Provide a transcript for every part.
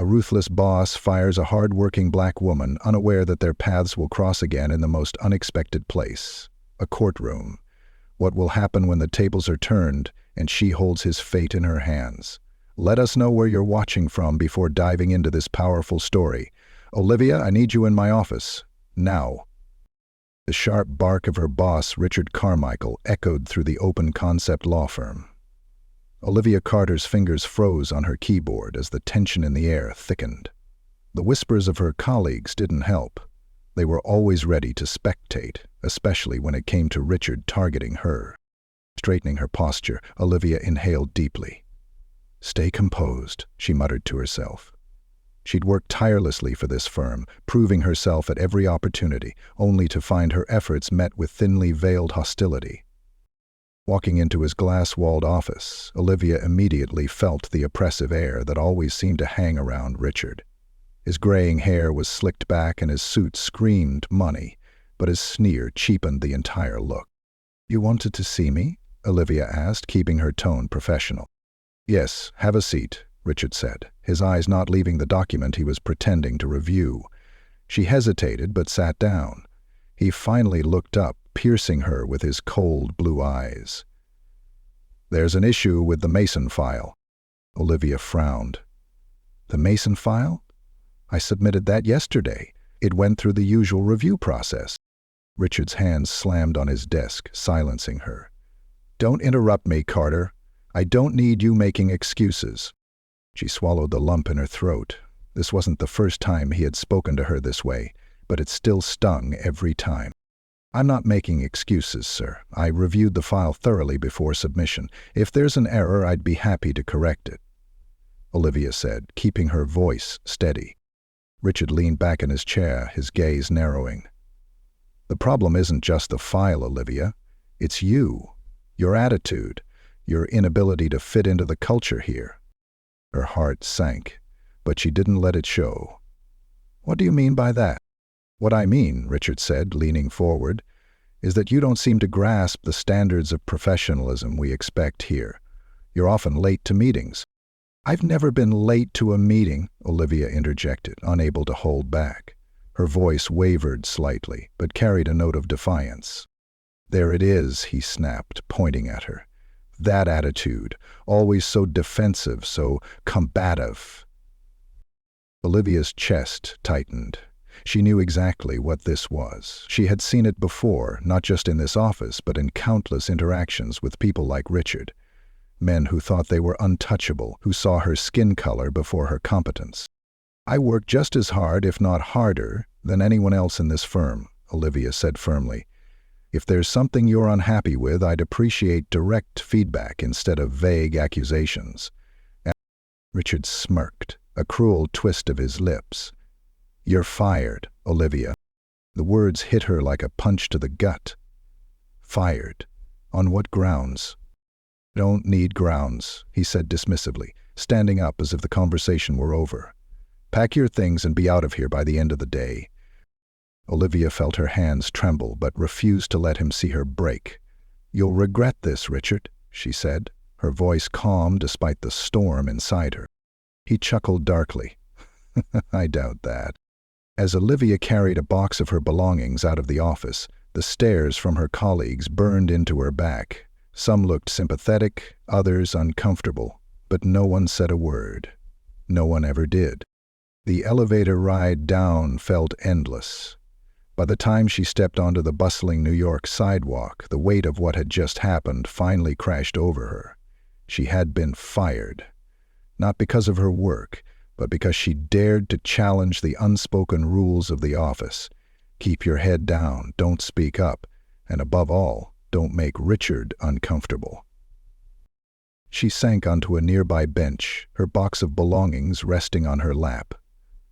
ruthless boss fires a hard-working black woman, unaware that their paths will cross again in the most unexpected place, a courtroom. What will happen when the tables are turned and she holds his fate in her hands? Let us know where you're watching from before diving into this powerful story. Olivia, I need you in my office. Now. The sharp bark of her boss, Richard Carmichael, echoed through the open concept law firm. Olivia Carter's fingers froze on her keyboard as the tension in the air thickened. The whispers of her colleagues didn't help. They were always ready to spectate, especially when it came to Richard targeting her. Straightening her posture, Olivia inhaled deeply. "Stay composed," she muttered to herself. She'd worked tirelessly for this firm, proving herself at every opportunity, only to find her efforts met with thinly veiled hostility. Walking into his glass-walled office, Olivia immediately felt the oppressive air that always seemed to hang around Richard. His graying hair was slicked back and his suit screamed money, but his sneer cheapened the entire look. "You wanted to see me?" Olivia asked, keeping her tone professional. "Yes, have a seat," Richard said, his eyes not leaving the document he was pretending to review. She hesitated but sat down. He finally looked up, piercing her with his cold blue eyes. "There's an issue with the Mason file." Olivia frowned. "The Mason file? I submitted that yesterday. It went through the usual review process." Richard's hands slammed on his desk, silencing her. "Don't interrupt me, Carter. I don't need you making excuses." She swallowed the lump in her throat. This wasn't the first time he had spoken to her this way, but it still stung every time. "I'm not making excuses, sir. I reviewed the file thoroughly before submission. If there's an error, I'd be happy to correct it," Olivia said, keeping her voice steady. Richard leaned back in his chair, his gaze narrowing. "The problem isn't just the file, Olivia. It's you, your attitude, your inability to fit into the culture here." Her heart sank, but she didn't let it show. "What do you mean by that?" "What I mean," Richard said, leaning forward, "is that you don't seem to grasp the standards of professionalism we expect here. You're often late to meetings." "I've never been late to a meeting," Olivia interjected, unable to hold back. Her voice wavered slightly, but carried a note of defiance. "There it is," he snapped, pointing at her. "That attitude, always so defensive, so combative." Olivia's chest tightened. She knew exactly what this was. She had seen it before, not just in this office, but in countless interactions with people like Richard. Men who thought they were untouchable, who saw her skin color before her competence. "I work just as hard, if not harder, than anyone else in this firm," Olivia said firmly. "If there's something you're unhappy with, I'd appreciate direct feedback instead of vague accusations." Richard smirked, a cruel twist of his lips. "You're fired, Olivia." The words hit her like a punch to the gut. "Fired? On what grounds?" "Don't need grounds," he said dismissively, standing up as if the conversation were over. "Pack your things and be out of here by the end of the day." Olivia felt her hands tremble but refused to let him see her break. "You'll regret this, Richard," she said, her voice calm despite the storm inside her. He chuckled darkly. "I doubt that." As Olivia carried a box of her belongings out of the office, the stares from her colleagues burned into her back. Some looked sympathetic, others uncomfortable, but no one said a word. No one ever did. The elevator ride down felt endless. By the time she stepped onto the bustling New York sidewalk, the weight of what had just happened finally crashed over her. She had been fired. Not because of her work, but because she dared to challenge the unspoken rules of the office. Keep your head down, don't speak up, and above all, don't make Richard uncomfortable. She sank onto a nearby bench, her box of belongings resting on her lap.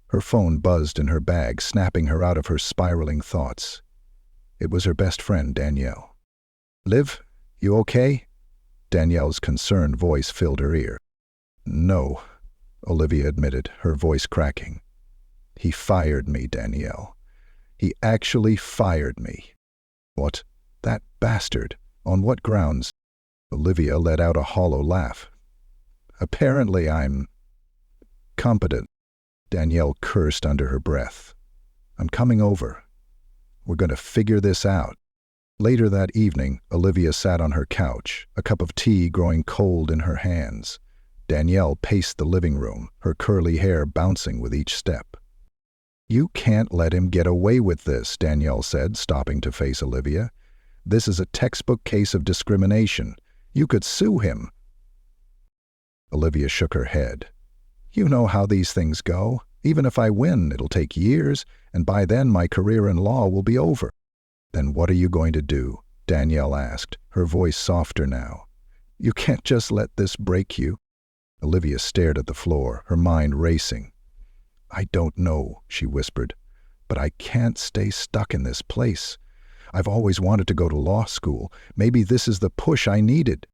Her phone buzzed in her bag, snapping her out of her spiraling thoughts. It was her best friend, Danielle. "Liv, you okay?" Danielle's concerned voice filled her ear. "No," Olivia admitted, her voice cracking. "He fired me, Danielle. He actually fired me." "What? That bastard? On what grounds?" Olivia let out a hollow laugh. "Apparently I'm competent." Danielle cursed under her breath. "I'm coming over. We're going to figure this out." Later that evening, Olivia sat on her couch, a cup of tea growing cold in her hands. Danielle paced the living room, her curly hair bouncing with each step. "You can't let him get away with this," Danielle said, stopping to face Olivia. "This is a textbook case of discrimination. You could sue him." Olivia shook her head. "You know how these things go. Even if I win, it'll take years, and by then my career in law will be over." "Then what are you going to do?" Danielle asked, her voice softer now. "You can't just let this break you." Olivia stared at the floor, her mind racing. "I don't know," she whispered, "but I can't stay stuck in this place. I've always wanted to go to law school. Maybe this is the push I needed."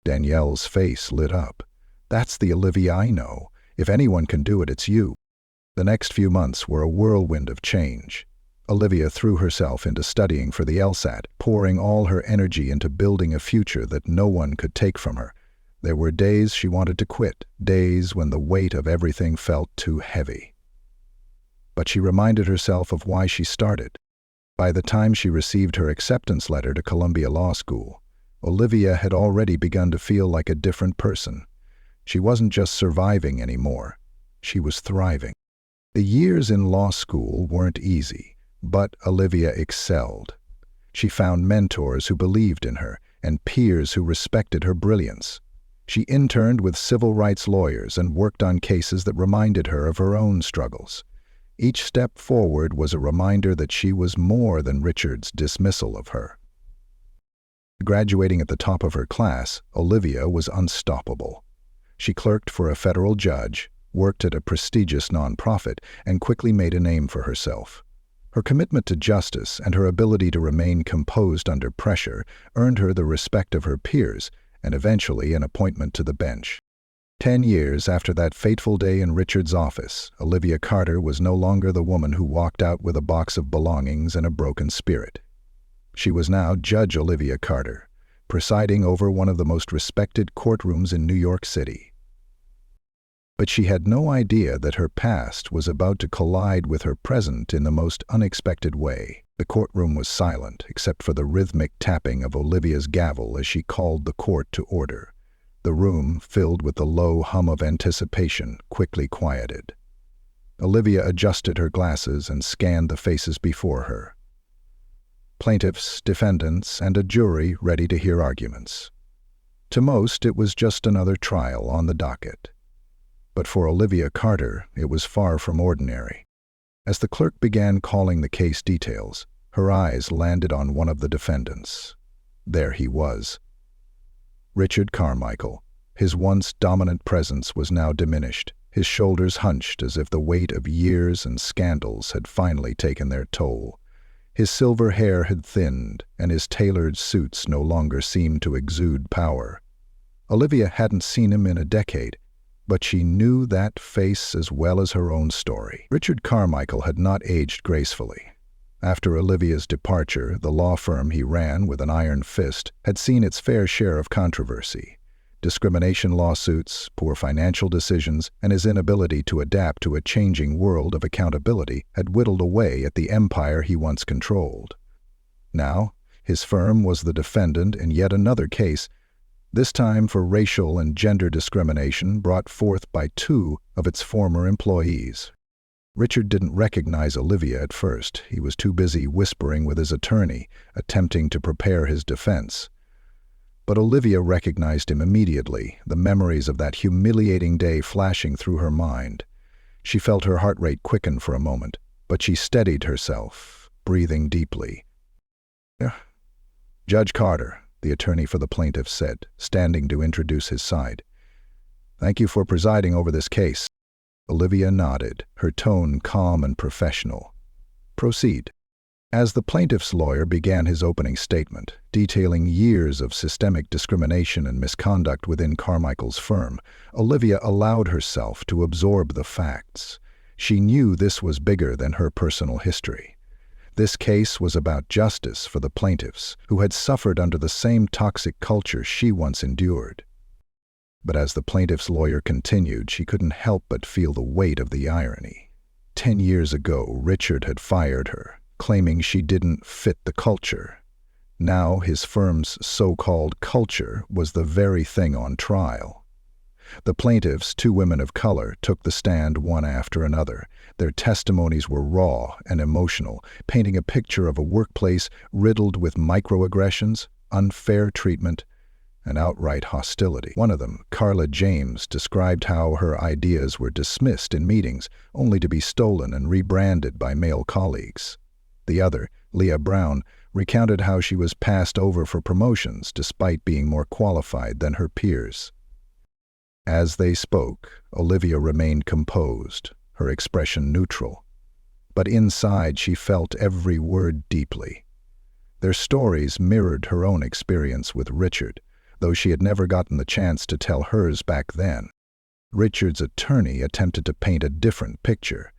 Danielle's face lit up. "That's the Olivia I know. If anyone can do it, it's you." The next few months were a whirlwind of change. Olivia threw herself into studying for the LSAT, pouring all her energy into building a future that no one could take from her. There were days she wanted to quit, days when the weight of everything felt too heavy. But she reminded herself of why she started. By the time she received her acceptance letter to Columbia Law School, Olivia had already begun to feel like a different person. She wasn't just surviving anymore. She was thriving. The years in law school weren't easy, but Olivia excelled. She found mentors who believed in her and peers who respected her brilliance. She interned with civil rights lawyers and worked on cases that reminded her of her own struggles. Each step forward was a reminder that she was more than Richard's dismissal of her. Graduating at the top of her class, Olivia was unstoppable. She clerked for a federal judge, worked at a prestigious nonprofit, and quickly made a name for herself. Her commitment to justice and her ability to remain composed under pressure earned her the respect of her peers and eventually an appointment to the bench. 10 years after that fateful day in Richard's office, Olivia Carter was no longer the woman who walked out with a box of belongings and a broken spirit. She was now Judge Olivia Carter, presiding over one of the most respected courtrooms in New York City. But she had no idea that her past was about to collide with her present in the most unexpected way. The courtroom was silent, except for the rhythmic tapping of Olivia's gavel as she called the court to order. The room, filled with the low hum of anticipation, quickly quieted. Olivia adjusted her glasses and scanned the faces before her. Plaintiffs, defendants, and a jury ready to hear arguments. To most, it was just another trial on the docket. But for Olivia Carter, it was far from ordinary. As the clerk began calling the case details, her eyes landed on one of the defendants. There he was. Richard Carmichael. His once dominant presence was now diminished, his shoulders hunched as if the weight of years and scandals had finally taken their toll. His silver hair had thinned, and his tailored suits no longer seemed to exude power. Olivia hadn't seen him in a decade, but she knew that face as well as her own story. Richard Carmichael had not aged gracefully. After Olivia's departure, the law firm he ran with an iron fist had seen its fair share of controversy. Discrimination lawsuits, poor financial decisions, and his inability to adapt to a changing world of accountability had whittled away at the empire he once controlled. Now, his firm was the defendant in yet another case, this time for racial and gender discrimination brought forth by 2 of its former employees. Richard didn't recognize Olivia at first. He was too busy whispering with his attorney, attempting to prepare his defense. But Olivia recognized him immediately, the memories of that humiliating day flashing through her mind. She felt her heart rate quicken for a moment, but she steadied herself, breathing deeply. "Judge Carter," the attorney for the plaintiff said, standing to introduce his side. "Thank you for presiding over this case." Olivia nodded, her tone calm and professional. "Proceed." As the plaintiff's lawyer began his opening statement, detailing years of systemic discrimination and misconduct within Carmichael's firm, Olivia allowed herself to absorb the facts. She knew this was bigger than her personal history. This case was about justice for the plaintiffs, who had suffered under the same toxic culture she once endured. But as the plaintiff's lawyer continued, she couldn't help but feel the weight of the irony. 10 years ago, Richard had fired her, claiming she didn't fit the culture. Now his firm's so-called culture was the very thing on trial. The plaintiffs, 2 women of color, took the stand one after another. Their testimonies were raw and emotional, painting a picture of a workplace riddled with microaggressions, unfair treatment, and outright hostility. One of them, Carla James, described how her ideas were dismissed in meetings, only to be stolen and rebranded by male colleagues. The other, Leah Brown, recounted how she was passed over for promotions despite being more qualified than her peers. As they spoke, Olivia remained composed, her expression neutral. But inside she felt every word deeply. Their stories mirrored her own experience with Richard, though she had never gotten the chance to tell hers back then. Richard's attorney attempted to paint a different picture,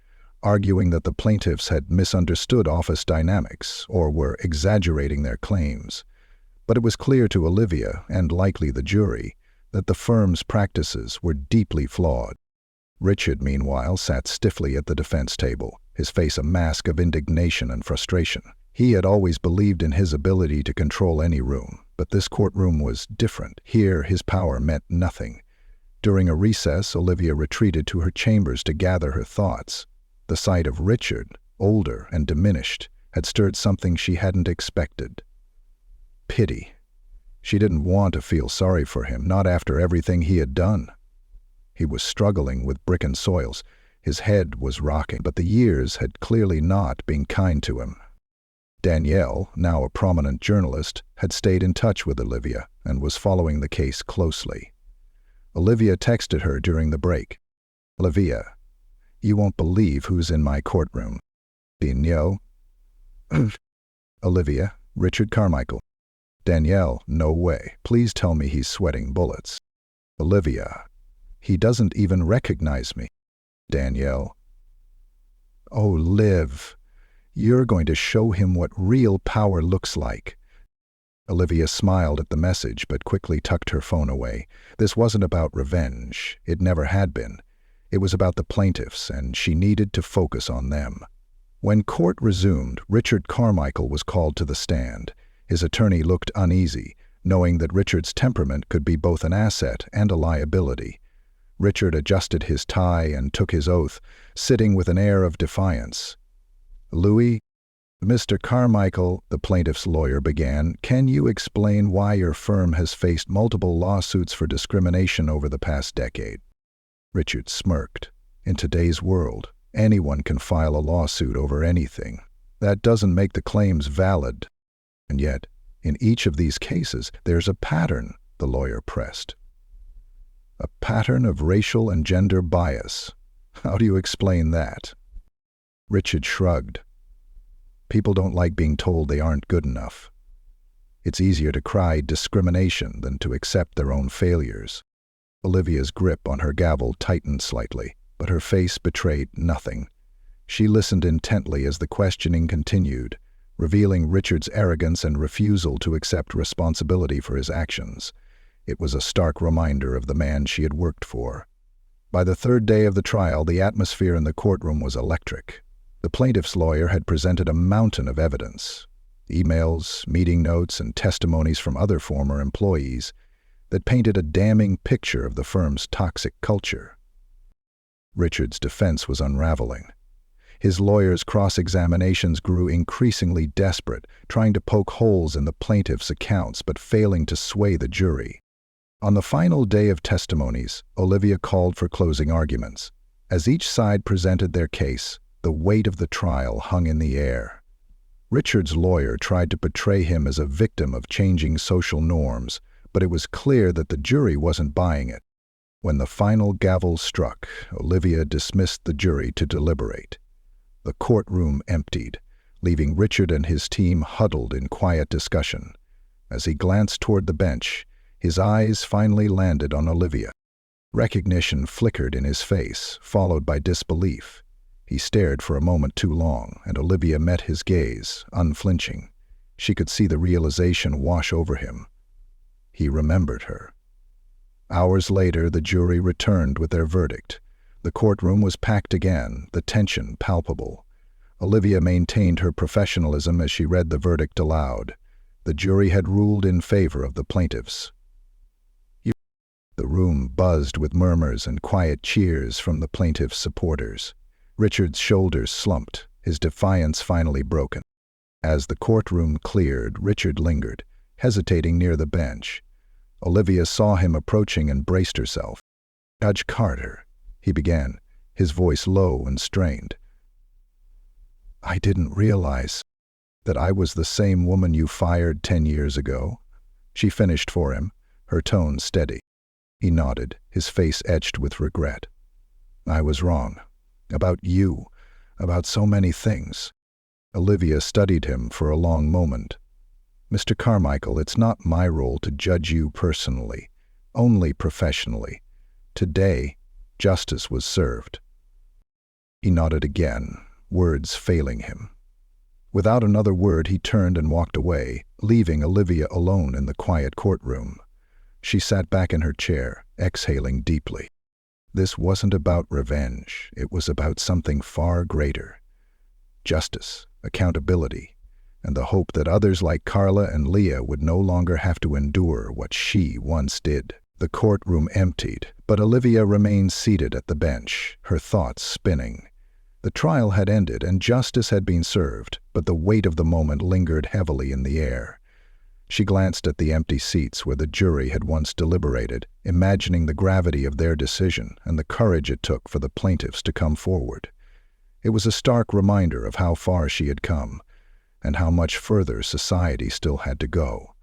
arguing that the plaintiffs had misunderstood office dynamics or were exaggerating their claims. But it was clear to Olivia, and likely the jury, that the firm's practices were deeply flawed. Richard, meanwhile, sat stiffly at the defense table, his face a mask of indignation and frustration. He had always believed in his ability to control any room, but this courtroom was different. Here, his power meant nothing. During a recess, Olivia retreated to her chambers to gather her thoughts. The sight of Richard, older and diminished, had stirred something she hadn't expected. Pity. She didn't want to feel sorry for him, not after everything he had done. He was struggling with brick and soils. His head was rocking, but the years had clearly not been kind to him. Danielle, now a prominent journalist, had stayed in touch with Olivia and was following the case closely. Olivia texted her during the break. "Olivia, you won't believe who's in my courtroom." Danielle. Olivia, Richard Carmichael. Danielle, no way. Please tell me he's sweating bullets. Olivia, he doesn't even recognize me. Danielle. Oh, Liv, you're going to show him what real power looks like. Olivia smiled at the message but quickly tucked her phone away. This wasn't about revenge. It never had been. It was about the plaintiffs, and she needed to focus on them. When court resumed, Richard Carmichael was called to the stand. His attorney looked uneasy, knowing that Richard's temperament could be both an asset and a liability. Richard adjusted his tie and took his oath, sitting with an air of defiance. "Louis, Mr. Carmichael," the plaintiff's lawyer began, "can you explain why your firm has faced multiple lawsuits for discrimination over the past decade?" Richard smirked. In today's world, anyone can file a lawsuit over anything. That doesn't make the claims valid. And yet, in each of these cases, there's a pattern, the lawyer pressed. A pattern of racial and gender bias. How do you explain that? Richard shrugged. People don't like being told they aren't good enough. It's easier to cry discrimination than to accept their own failures. Olivia's grip on her gavel tightened slightly, but her face betrayed nothing. She listened intently as the questioning continued, revealing Richard's arrogance and refusal to accept responsibility for his actions. It was a stark reminder of the man she had worked for. By the 3rd day of the trial, the atmosphere in the courtroom was electric. The plaintiff's lawyer had presented a mountain of evidence, emails, meeting notes, and testimonies from other former employees that painted a damning picture of the firm's toxic culture. Richard's defense was unraveling. His lawyer's cross-examinations grew increasingly desperate, trying to poke holes in the plaintiff's accounts but failing to sway the jury. On the final day of testimonies, Olivia called for closing arguments. As each side presented their case, the weight of the trial hung in the air. Richard's lawyer tried to portray him as a victim of changing social norms, but it was clear that the jury wasn't buying it. When the final gavel struck, Olivia dismissed the jury to deliberate. The courtroom emptied, leaving Richard and his team huddled in quiet discussion. As he glanced toward the bench, his eyes finally landed on Olivia. Recognition flickered in his face, followed by disbelief. He stared for a moment too long, and Olivia met his gaze, unflinching. She could see the realization wash over him. He remembered her. Hours later, the jury returned with their verdict. The courtroom was packed again, the tension palpable. Olivia maintained her professionalism as she read the verdict aloud. The jury had ruled in favor of the plaintiffs. The room buzzed with murmurs and quiet cheers from the plaintiff's supporters. Richard's shoulders slumped, his defiance finally broken. As the courtroom cleared, Richard lingered, hesitating near the bench. Olivia saw him approaching and braced herself. "Judge Carter," he began, his voice low and strained. "I didn't realize that I was the same woman you fired 10 years ago." She finished for him, her tone steady. He nodded, his face etched with regret. "I was wrong. About you. About so many things." Olivia studied him for a long moment. "Mr. Carmichael, it's not my role to judge you personally, only professionally. Today, justice was served." He nodded again, words failing him. Without another word, he turned and walked away, leaving Olivia alone in the quiet courtroom. She sat back in her chair, exhaling deeply. This wasn't about revenge. It was about something far greater. Justice, accountability, and the hope that others like Carla and Leah would no longer have to endure what she once did. The courtroom emptied, but Olivia remained seated at the bench, her thoughts spinning. The trial had ended and justice had been served, but the weight of the moment lingered heavily in the air. She glanced at the empty seats where the jury had once deliberated, imagining the gravity of their decision and the courage it took for the plaintiffs to come forward. It was a stark reminder of how far she had come, and how much further society still had to go.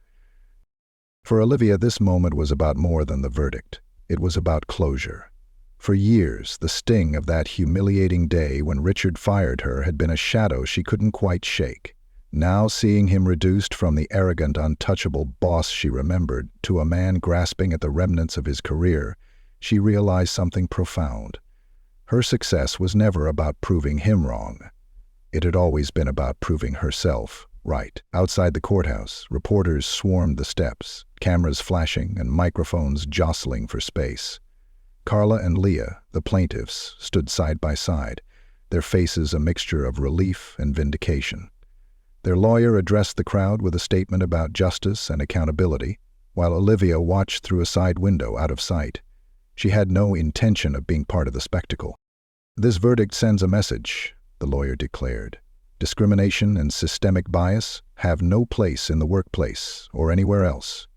For Olivia, this moment was about more than the verdict. It was about closure. For years, the sting of that humiliating day when Richard fired her had been a shadow she couldn't quite shake. Now, seeing him reduced from the arrogant, untouchable boss she remembered to a man grasping at the remnants of his career, she realized something profound. Her success was never about proving him wrong. It had always been about proving herself right. Outside the courthouse, reporters swarmed the steps, cameras flashing and microphones jostling for space. Carla and Leah, the plaintiffs, stood side by side, their faces a mixture of relief and vindication. Their lawyer addressed the crowd with a statement about justice and accountability, while Olivia watched through a side window out of sight. She had no intention of being part of the spectacle. "This verdict sends a message," the lawyer declared. "Discrimination and systemic bias have no place in the workplace or anywhere else.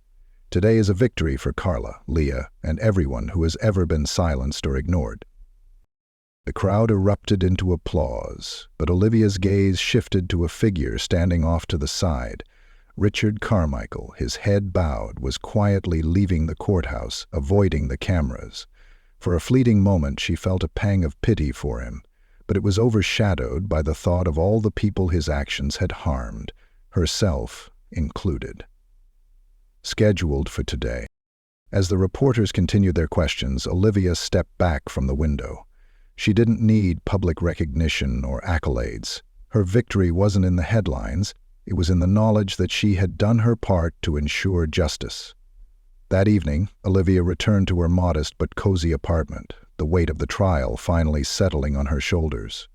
Today is a victory for Carla, Leah, and everyone who has ever been silenced or ignored." The crowd erupted into applause, but Olivia's gaze shifted to a figure standing off to the side. Richard Carmichael, his head bowed, was quietly leaving the courthouse, avoiding the cameras. For a fleeting moment she felt a pang of pity for him, but it was overshadowed by the thought of all the people his actions had harmed, herself included. Scheduled for today. As the reporters continued their questions, Olivia stepped back from the window. She didn't need public recognition or accolades. Her victory wasn't in the headlines, it was in the knowledge that she had done her part to ensure justice. That evening, Olivia returned to her modest but cozy apartment, the weight of the trial finally settling on her shoulders.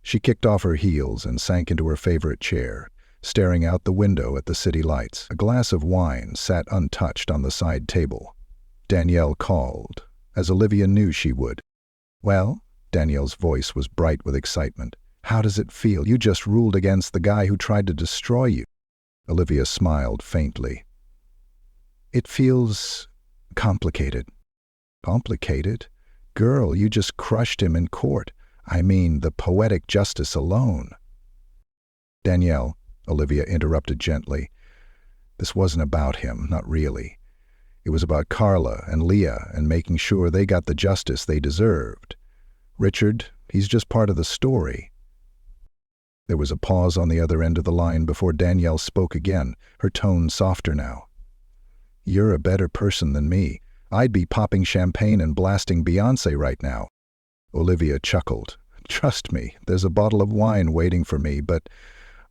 She kicked off her heels and sank into her favorite chair, staring out the window at the city lights. A glass of wine sat untouched on the side table. Danielle called, as Olivia knew she would. "Well?" Danielle's voice was bright with excitement. "How does it feel? You just ruled against the guy who tried to destroy you." Olivia smiled faintly. "It feels complicated." "Complicated? Girl, you just crushed him in court. I mean, the poetic justice alone." "Danielle," Olivia interrupted gently, "this wasn't about him, not really. It was about Carla and Leah and making sure they got the justice they deserved. Richard, he's just part of the story." There was a pause on the other end of the line before Danielle spoke again, her tone softer now. "You're a better person than me. I'd be popping champagne and blasting Beyoncé right now." Olivia chuckled. "Trust me, there's a bottle of wine waiting for me, but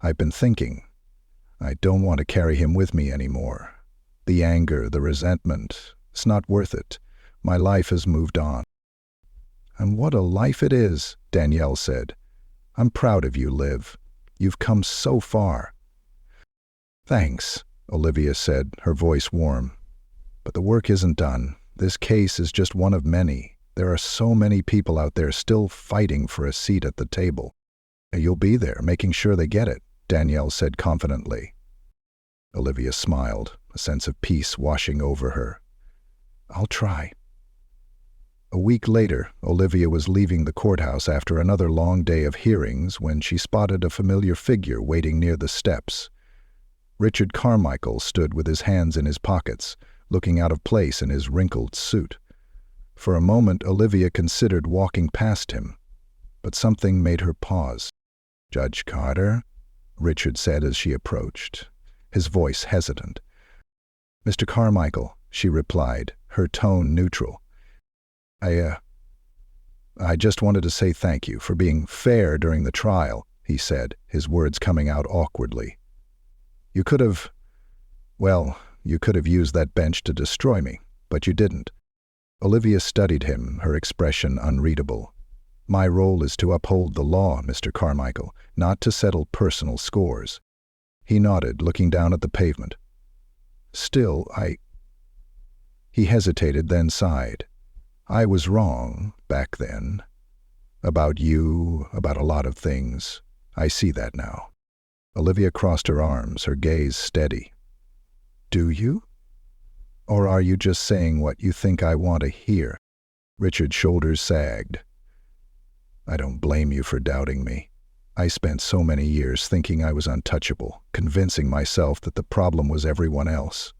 I've been thinking. I don't want to carry him with me anymore. The anger, the resentment, it's not worth it. My life has moved on." "And what a life it is," Danielle said. "I'm proud of you, Liv. You've come so far." "Thanks," Olivia said, her voice warm. "But the work isn't done. This case is just one of many. There are so many people out there still fighting for a seat at the table." "You'll be there, making sure they get it," Danielle said confidently. Olivia smiled, a sense of peace washing over her. "I'll try." A week later, Olivia was leaving the courthouse after another long day of hearings when she spotted a familiar figure waiting near the steps. Richard Carmichael stood with his hands in his pockets, looking out of place in his wrinkled suit. For a moment, Olivia considered walking past him, but something made her pause. "Judge Carter?" Richard said as she approached, his voice hesitant. "Mr. Carmichael," she replied, her tone neutral. I just wanted to say thank you for being fair during the trial," he said, his words coming out awkwardly. You could have used that bench to destroy me, but you didn't." Olivia studied him, her expression unreadable. "My role is to uphold the law, Mr. Carmichael, not to settle personal scores." He nodded, looking down at the pavement. "Still, He hesitated, then sighed. "I was wrong back then. About you, about a lot of things. I see that now." Olivia crossed her arms, her gaze steady. "Do you? Or are you just saying what you think I want to hear?" Richard's shoulders sagged. "I don't blame you for doubting me. I spent so many years thinking I was untouchable, convincing myself that the problem was everyone else.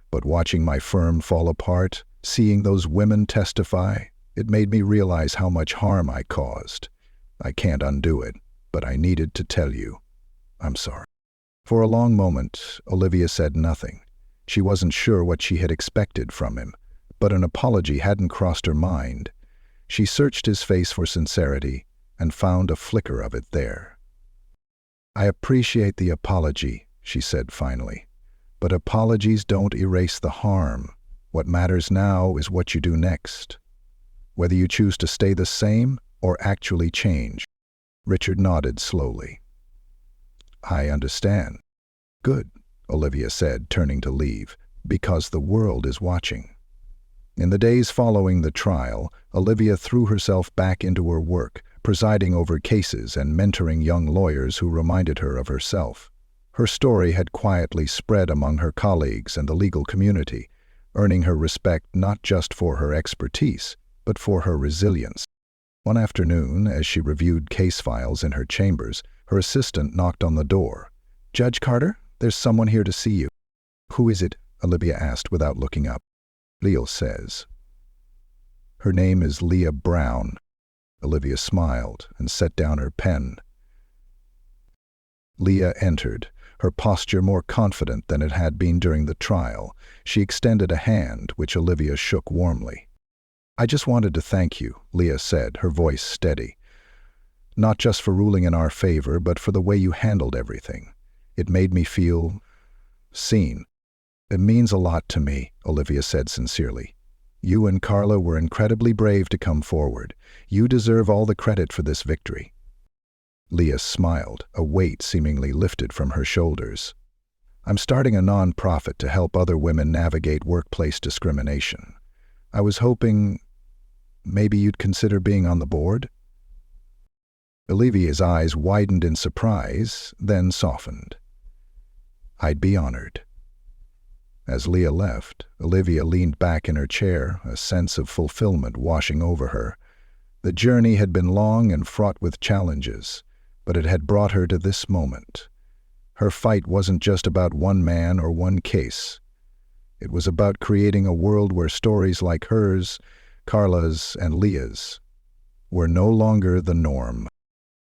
But watching my firm fall apart, seeing those women testify, it made me realize how much harm I caused. I can't undo it, but I needed to tell you. I'm sorry." For a long moment, Olivia said nothing. She wasn't sure what she had expected from him, but an apology hadn't crossed her mind. She searched his face for sincerity and found a flicker of it there. "I appreciate the apology," she said finally, "but apologies don't erase the harm. What matters now is what you do next. Whether you choose to stay the same or actually change." Richard nodded slowly. "I understand." "Good," Olivia said, turning to leave, "because the world is watching." In the days following the trial, Olivia threw herself back into her work, presiding over cases and mentoring young lawyers who reminded her of herself. Her story had quietly spread among her colleagues and the legal community, earning her respect not just for her expertise, but for her resilience. One afternoon, as she reviewed case files in her chambers, her assistant knocked on the door. "Judge Carter, there's someone here to see you." "Who is it?" Olivia asked without looking up. "Leah says." "Her name is Leah Brown." Olivia smiled and set down her pen. Leah entered, her posture more confident than it had been during the trial. She extended a hand, which Olivia shook warmly. "I just wanted to thank you," Leah said, her voice steady. "Not just for ruling in our favor, but for the way you handled everything. It made me feel seen." "It means a lot to me," Olivia said sincerely. "You and Carla were incredibly brave to come forward. You deserve all the credit for this victory." Leah smiled, a weight seemingly lifted from her shoulders. "I'm starting a non-profit to help other women navigate workplace discrimination. I was hoping maybe you'd consider being on the board?" Olivia's eyes widened in surprise, then softened. "I'd be honored." As Leah left, Olivia leaned back in her chair, a sense of fulfillment washing over her. The journey had been long and fraught with challenges, but it had brought her to this moment. Her fight wasn't just about one man or one case. It was about creating a world where stories like hers, Carla's, and Leah's were no longer the norm.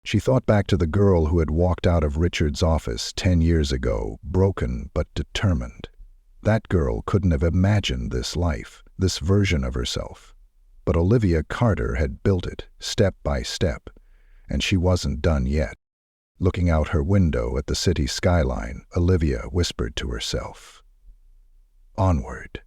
She thought back to the girl who had walked out of Richard's office 10 years ago, broken but determined. That girl couldn't have imagined this life, this version of herself. But Olivia Carter had built it, step by step, and she wasn't done yet. Looking out her window at the city skyline, Olivia whispered to herself, "Onward."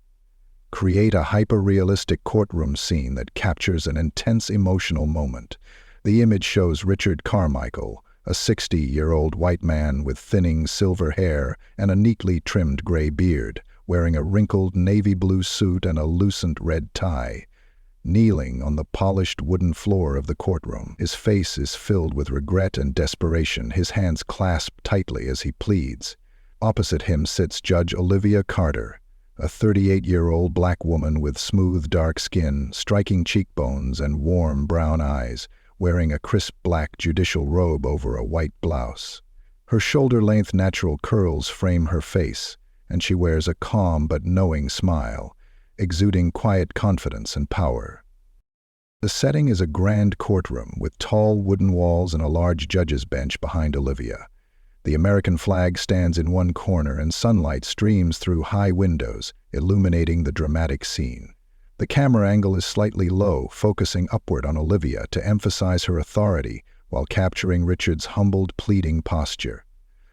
create a hyper-realistic courtroom scene that captures an intense emotional moment. The image shows Richard Carmichael, a 60-year-old white man with thinning silver hair and a neatly trimmed gray beard, wearing a wrinkled navy blue suit and a lucent red tie. Kneeling on the polished wooden floor of the courtroom, his face is filled with regret and desperation, his hands clasped tightly as he pleads. Opposite him sits Judge Olivia Carter, a 38-year-old black woman with smooth dark skin, striking cheekbones, and warm brown eyes, wearing a crisp black judicial robe over a white blouse. Her shoulder-length natural curls frame her face, and she wears a calm but knowing smile, exuding quiet confidence and power. The setting is a grand courtroom with tall wooden walls and a large judge's bench behind Olivia. The American flag stands in one corner and sunlight streams through high windows, illuminating the dramatic scene. The camera angle is slightly low, focusing upward on Olivia to emphasize her authority while capturing Richard's humbled, pleading posture.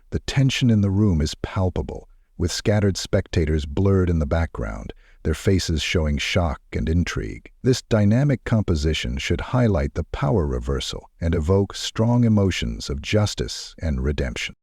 The tension in the room is palpable, with scattered spectators blurred in the background, their faces showing shock and intrigue. This dynamic composition should highlight the power reversal and evoke strong emotions of justice and redemption.